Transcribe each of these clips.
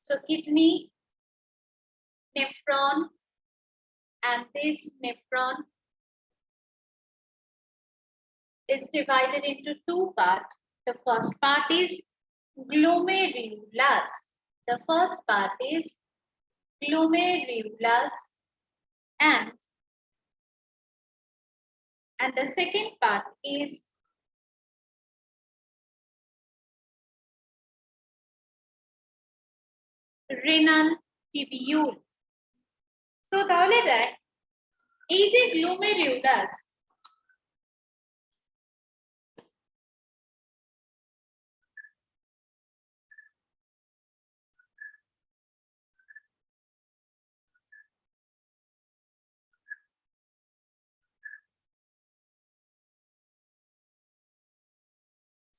So kidney, nephron, and this nephron is divided into two parts. The first part is glomerulus. The first part is glomerulus and the second part is renal tubule. So তাহলে দেখ এই যে glomerulus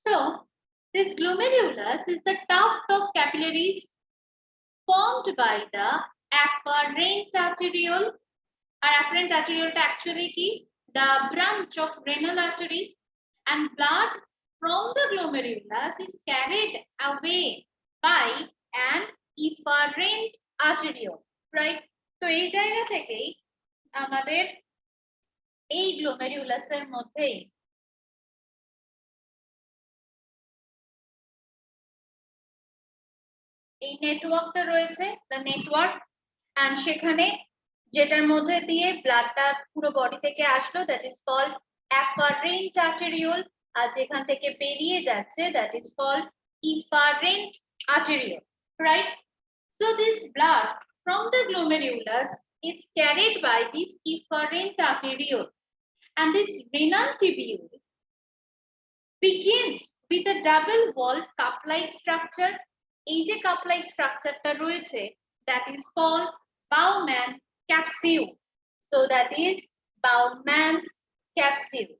So this glomerulus is the tuft of capillaries formed by the afferent arteriole. Our afferent arteriole actually key the branch of renal artery, and blood from the glomerulus is carried away by an efferent arteriole, right? তো এই জায়গা থেকেই আমাদের এই গ্লোমেরুলাসের মধ্যেই এই নেটওয়ার্কটা রয়েছে, the network, and সেখানে যেটার মধ্যে দিয়ে ব্লাডটা পুরো বডি থেকে আসলো, that is called afferent arteriole, আর যেখান থেকে বেরিয়ে যাচ্ছে that is called efferent arteriole, right? So this blood from the glomerulus is carried by this efferent arteriole, and this renal tubule begins with a double walled cup-like structure. এই যে cup-like structureটা রয়েছে that is called Bowman capsule. So that is Bowman's capsule.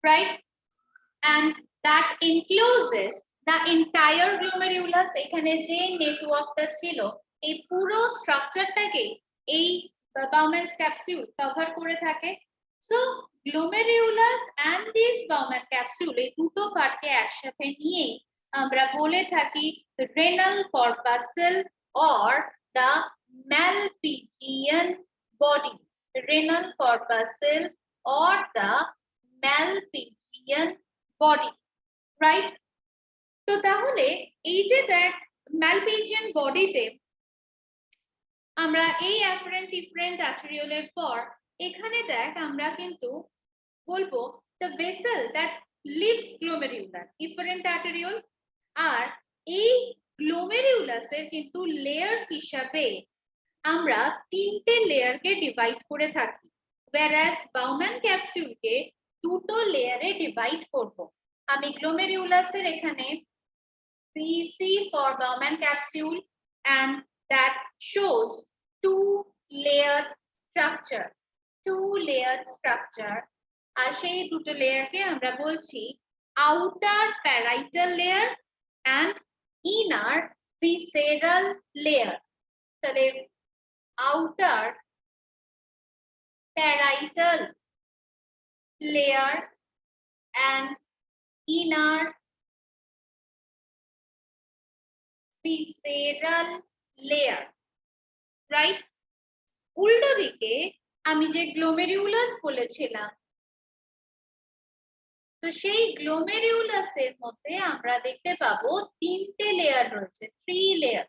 Right? And that encloses the entire glomerulus. এখানে যে নেটওয়ার্কটা ছিল এই পুরো স্ট্রাকচারটাকে এই Bowman's capsule cover করে থাকে। So glomerulus and this Bowman capsule এই দুটো পার্টকে একসাথে নিয়ে আমরা বলে থাকি renal corpuscle or the Malpighian body. Renal corpuscle or the Malpighian body, right? তো তাহলে এই যে দেখ Malpighian বডিতে আমরা এই afferent efferent arteriole এর পর এখানে দেখ আমরা কিন্তু বলবো the vessel that leaves glomerular efferent arteriole, আর এই glomerulus এর কিন্তু লেয়ার হিসাবে আমরা তিনটে লেয়ারকে ডিভাইড করে থাকি, whereas Bowman capsule কে দুটো লেয়ারে ডিভাইড করব। আমি glomerulus এর এখানে BC for Bowman capsule, and that shows two-layered structure. Two-layered structure. আর সেই দুটো লেয়ারকে আমরা বলছি outer parietal layer and inner visceral layer. তাহলে outer parietal layer and inner visceral layer, right? উল্টো দিকে আমি যে গ্লোমেরুলাস বলেছিলাম, তো সেই গ্লোমেরুলাস এর মধ্যে আমরা দেখতে পাবো তিনটে লেয়ার রয়েছে, 3 লেয়ার,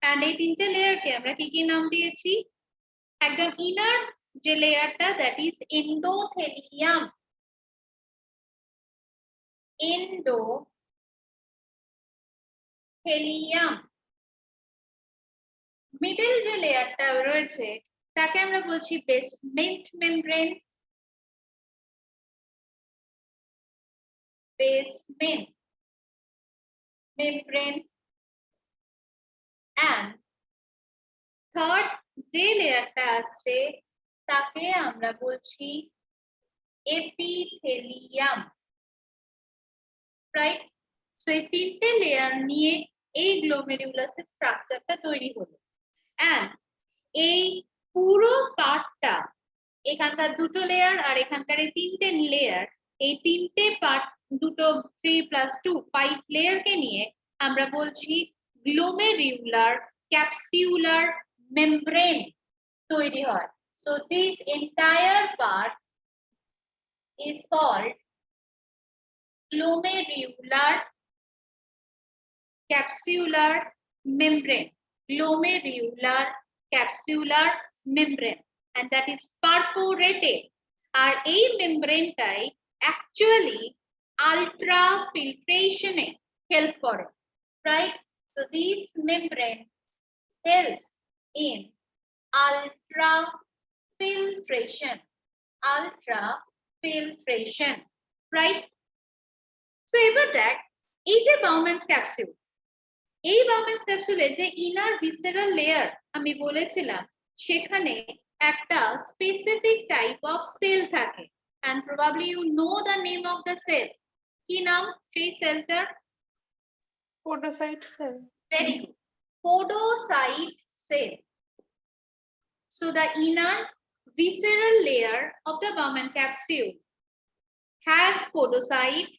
এন্ড এই তিনটে লেয়ারকে আমরা কি কি নাম দিয়েছি? একদম ইনার যে লেয়ারটা that is endothelium, endothelium. Middle যে লেয়ারটা রয়েছে তাকে আমরা বলছি basement membrane, basement membrane, and third যে লেয়ারটা আসছে তাকে আমরা বলছি epithelium, right? সো এই তিনটে লেয়ার নিয়ে এই গ্লোমেরুলাসের স্ট্রাকচারটা তৈরি হলো, and এই পুরো পার্টটা এখানকার দুটো লেয়ার আর এখানকার এই তিনটে লেয়ার, এই তিনটে পার্ট দুটো 3 + 2 5 লেয়ার কে নিয়ে আমরা বলছি গ্লোমেরুলার ক্যাপসুলার মেমব্রেন তৈরি হয়। So this entire part is called glomerular capsular membrane. Glomerular capsular membrane, and that is perforated. আর এই মেমব্রেনটাই অ্যাকচুয়ালি ultrafiltration এ হেল্প করে, right? So this membrane helps in ultrafiltration, right? So এবার দেখ এই যে বাউম্যানস capsule, এই বাউম্যানস ক্যাপসুলে যে ইনার ভিসেরাল লেয়ার আমি বলেছিলাম সেখানে একটা স্পেসিফিক টাইপ অফ সেল থাকে, and probably you know the name of the cell. কি নাম সেই সেলটার? Podocyte cell. Very good. Podocyte cell. So the inner visceral layer of the Bowman capsule has podocyte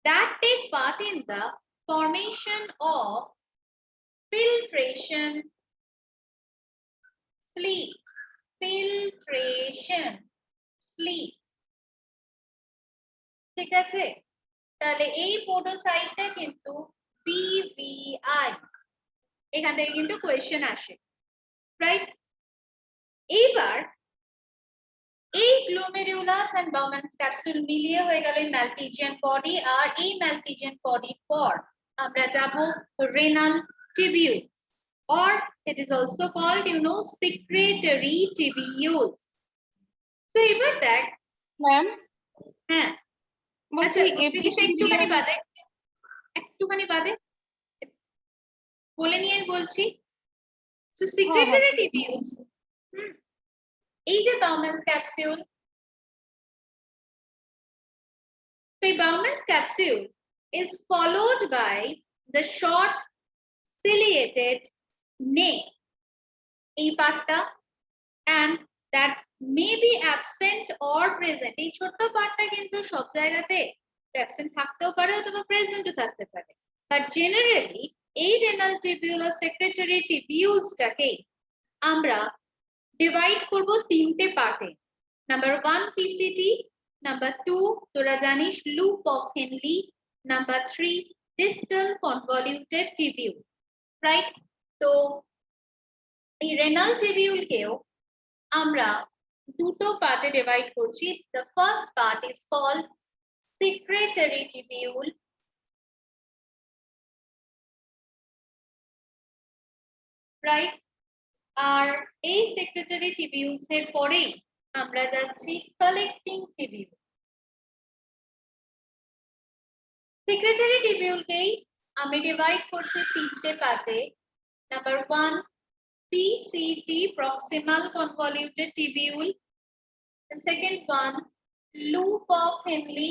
that take part in the formation of filtration sleeve. ঠিক আছে, তাহলে এই পোডোসাইটটা কিন্তু BVI, এখান থেকে কিন্তু কোয়েশ্চেন আসে, রাইট? এইবার এই গ্লোমেরুলাস এন্ড বাউম্যানস ক্যাপসুল মিলিয়ে হয়ে গেল এই ম্যালপিজিয়ান বডি, আর এই ম্যালপিজিয়ান বডির পর আমরা যাব renal tubule, or it is also called secretory tubules. So এবার দেখ ম্যাম, হ্যাঁ আচ্ছা একটুখানি বাদে বলে নিয়ে আমি বলছি। So secretory tubules, এই যে বাউম্যানস capsule, the Bowman's capsule is followed by the short ciliated neck, এই পার্টটা, and that may be absent or present. এই ছোট্ট পার্টটা কিন্তু সব জায়গাতে absent থাকতেও পারে অথবা প্রেজেন্টও থাকতে পারে, but generally এই renal tubule or secretory tubules-টাকে আমরা ডিভাইড করব তিনটে পার্টে। নাম্বার 1 PCT, নাম্বার 2 তোরা জানিস loop of Henley, number 3 distal convoluted tubule, right? তো এই রেনাল টিবিউল কেও আমরা দুটো পার্টে ডিভাইড করছি। the first part is called secretory tubule, right? আর এই সেক্রেটারি টিবিউলস এর পরেই আমরা যাচ্ছি কালেক্টিং টিবিউল। সেক্রেটারি টিবিউলকেই আমি ডিভাইড করছি তিনটে পার্টে। Number 1 PCT, proximal convoluted tubule. The second one loop of Henle.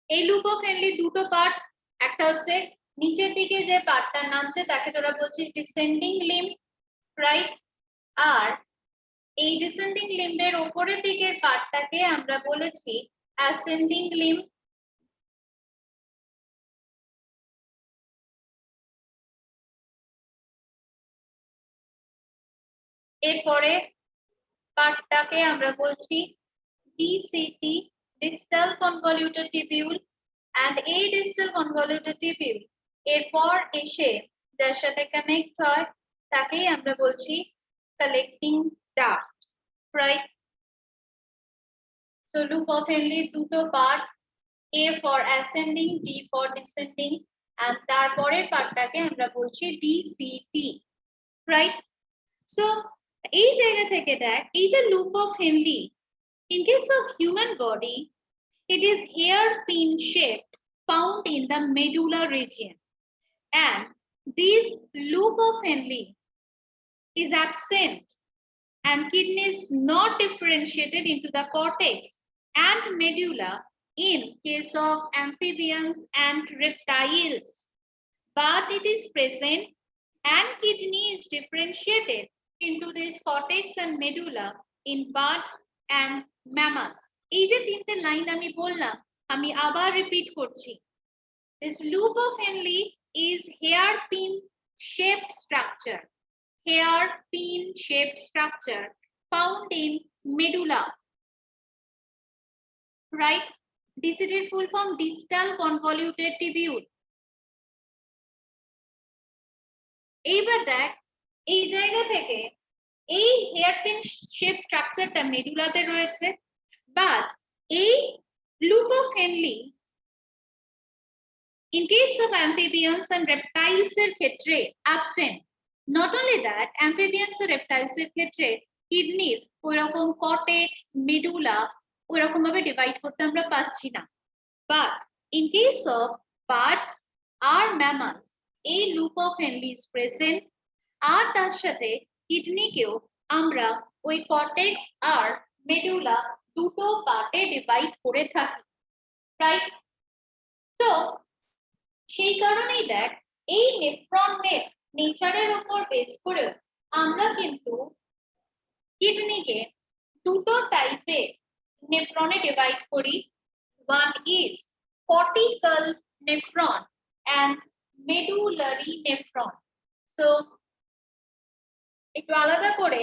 এই লুপ অফ হেনলি দুটো পার্ট, একটা হচ্ছে নিচের দিকে যে পার্টটা নামছে তাকে তোরা বলছিস ডিসেন্ডিং লিম্ব, রাইট? আর এই ডিসেন্ডিং লিম্বের উপরের দিকের পার্টটাকে আমরা বলেছি অ্যাসেন্ডিং লিম্ব। এরপরে পার্টটাকে আমরা বলছি DCT, distal convoluted tubule, and এই distal convoluted tubule এরপর এসে যার সাথে কানেক্ট হয় তাকেই আমরা বলছি collecting duct, right? So loop of Henle দুটো part, A for ascending, D for descending, and তারপরের পার্টটাকে আমরা বলছি DCT, রাইট? So এই জায়গা থেকে দেখ এই যে loop of Henle, in case of human body it is hairpin shaped, found in the medulla region, and this loop of Henle is absent and kidneys not differentiated into the cortex and medulla in case of amphibians and reptiles, but it is present and kidney is differentiated into this cortex and medulla in birds and mammals. এই যে তিনটে line আমি বললাম, আমি আবার repeat করছি। This loop of Henle is hairpin shaped structure. Hairpin shaped structure found in medulla. Right? DCT এর full form distal convoluted tubule. এইবার দেখ, এই জায়গা থেকে এই হেয়ারপিন শেপ স্ট্রাকচারটা মেডুলাতে রয়েছে, বাট এই loop of Henley in case of amphibians and reptiles এর ক্ষেত্রে absent. Not only that, amphibians and reptiles এর ক্ষেত্রে কিডনির ওইরকম কর্টেক্স মেডুলা ওইরকম ভাবে ডিভাইড করতে আমরা পাচ্ছি না, but in case of birds আর mammals এই loop of Henle is present, আর তার সাথে কিডনিকেও আমরা ওই কর্টেক্স আর মেডুলা দুটো পার্টে ডিভাইড করে থাকি, রাইট? তো সেই কারণেই দেখ, এই নেফ্রনের নেচারের উপর বেস করে আমরা কিন্তু কিডনিকে দুটো টাইপে নেফ্রনে ডিভাইড করি। One is cortical nephron and medullary nephron. So একটু আলাদা করে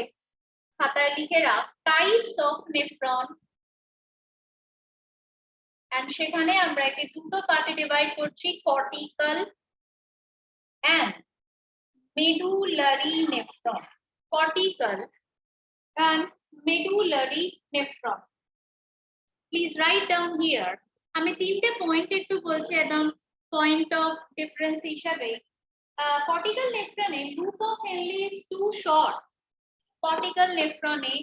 খাতায় লিখে রাখ টাইপস অফ নেফ্রন, এন্ড সেখানে আমরা একে দুটো পার্টে ডিভাইড করছি, cortical and medullary nephron. Cortical and medullary nephron. Please write down here. আমি তিনটে পয়েন্ট একটু বলছি একদম পয়েন্ট অফ ডিফারেন্স হিসাবে। cortical nephron A loop of Henle is too short. Cortical nephron A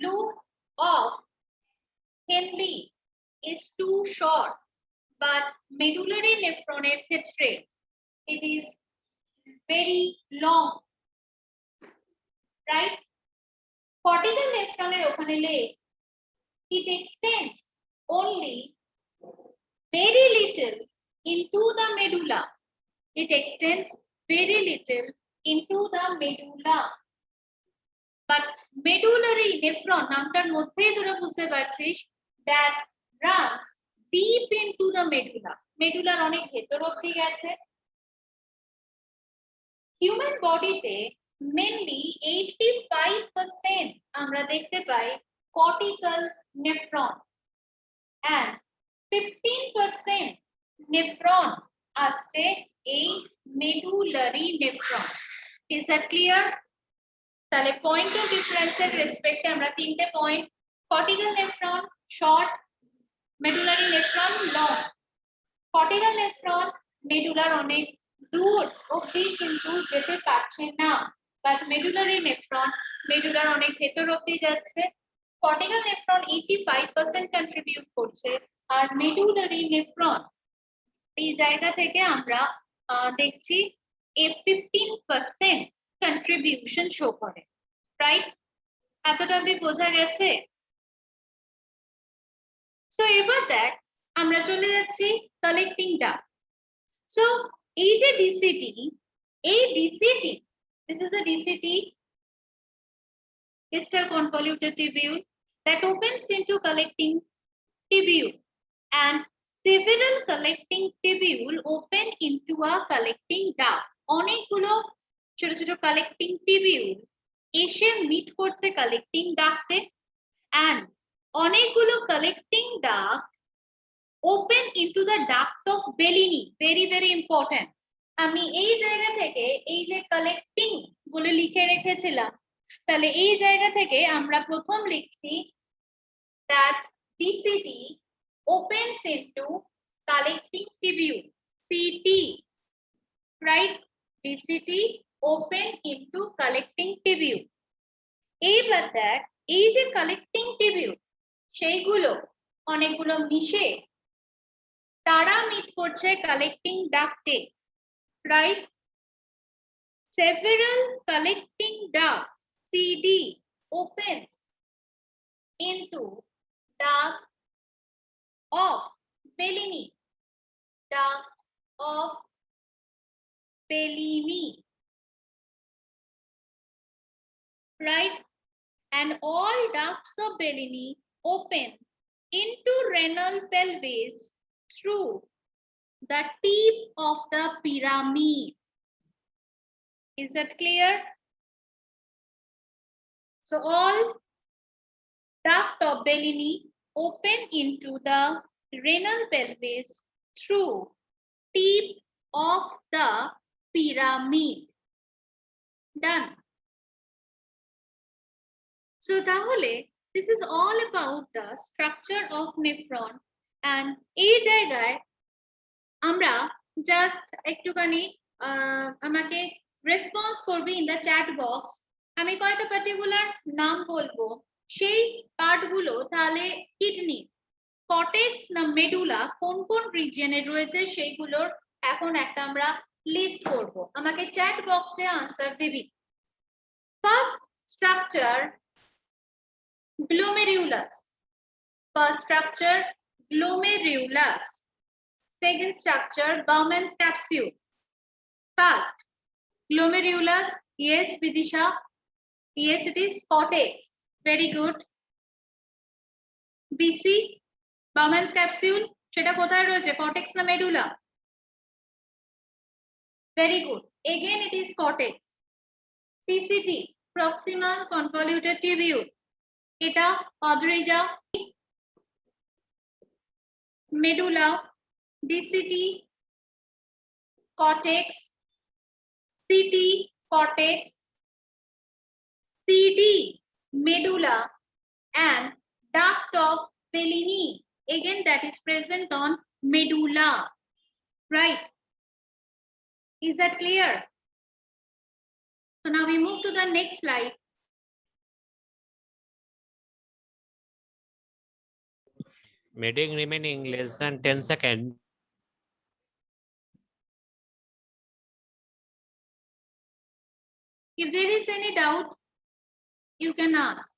loop of Henle is too short, but medullary nephron এর ক্ষেত্রে it is very long, right? Cortical nephron এর ওখানে লেখ it extends only very little into the medulla. It extends very little into the medulla. But medullary nephron নামটার মধ্যেই তোরা বুঝতে পারছিস that runs deep into the medulla. মেডুলার অনেক ভেতর অবধি গেছে। হিউম্যান বডিতে মেনলি 85% আমরা দেখতে পাই কর্টিক্যাল নেফ্রন এন্ড 15% নেফ্রন আসছে এই medullary nephron. Is that clear? তাহলে পয়েন্ট অফ ডিফারেন্সের রেসপেক্টে আমরা তিনটে point, cortical nephron short, medullary nephron long. Cortical nephron medullar অনেক দূর অবধি কিন্তু যেতে পারছে না, বাট মেডুলারি নেফ্রন মেডুলার অনেক ভেতর অবধি যাচ্ছে। কর্টিক্যাল নেফ্রন 85% কন্ট্রিবিউট করছে, আর মেডুলারি নেফ্রন এই জায়গা থেকে আমরা দেখছি 15% কন্ট্রিবিউশন শো করে, রাইট? এতটা কি বোঝা গেছে? সো এবার দেখ, আমরা চলে যাচ্ছি কালেক্টিং ডাক্ট। সো এই যে ডিসিটি, এই ডিসিটি, this is the DCT, distal convoluted tubule, that opens into collecting tubule, and several collecting tubule open into a collecting duct. অনেকগুলো ছোট ছোট কালেক্টিং টিবিউল এসে মিট করছে কালেক্টিং ডাক্টে, and অনেকগুলো collecting duct open into the duct of Bellini. Very very important. আমি এই জায়গা থেকে এই যে কালেক্টিং বলে লিখে রেখেছিলাম, তাহলে এই জায়গা থেকে আমরা প্রথম লিখছি that DCT opens into collecting tubule, CT, right? DCT open into collecting tubule. এইবার দেখ, এই যে কালেক্টিং টিবিউল সেইগুলো অনেকগুলো মিশে তারা মিট করছে কালেক্টিং ডাক্টে, right? Several collecting ducts, CD, opens into duct of Bellini, duct of Bellini, right? And all ducts of Bellini open into renal pelvis through the tip of the pyramid. Is that clear? So all duct of Bellini open into the renal pelvis through tip of the pyramid. Done. So tahole, this is all about the structure of nephron, and এই জায়গায় আমরা just একটুখানি আমাকে response করবে in the chat box. আমি কয়টা particular নাম বলবো, সেই পার্টগুলো তাহলে কিডনি, কর্টেক্স না মেডুলা কোন কোন রিজিয়নে রয়েছে সেইগুলোর এখন একটা আমরা লিস্ট করব। আমাকে চ্যাট বক্সে আনসার দিবি। First structure glomerulus. First structure glomerulus. Second structure Bowman's capsule. First glomerulus. Yes, Vidisha. Yes, it is cortex. Very good. BC Bowman's capsule. সেটা কোথায় রয়েছে, কর্টেক্স না medulla? Very good. Again, it is cortex. PCT proximal convoluted tubule. এটা Adrija. Medulla, DCT cortex, CT cortex, CD medulla, and duct of Bellini. Again, that is present on medulla. Right? Is that clear? So now we move to the next slide. Meeting remaining less than 10 seconds. If there is any doubt, you can ask.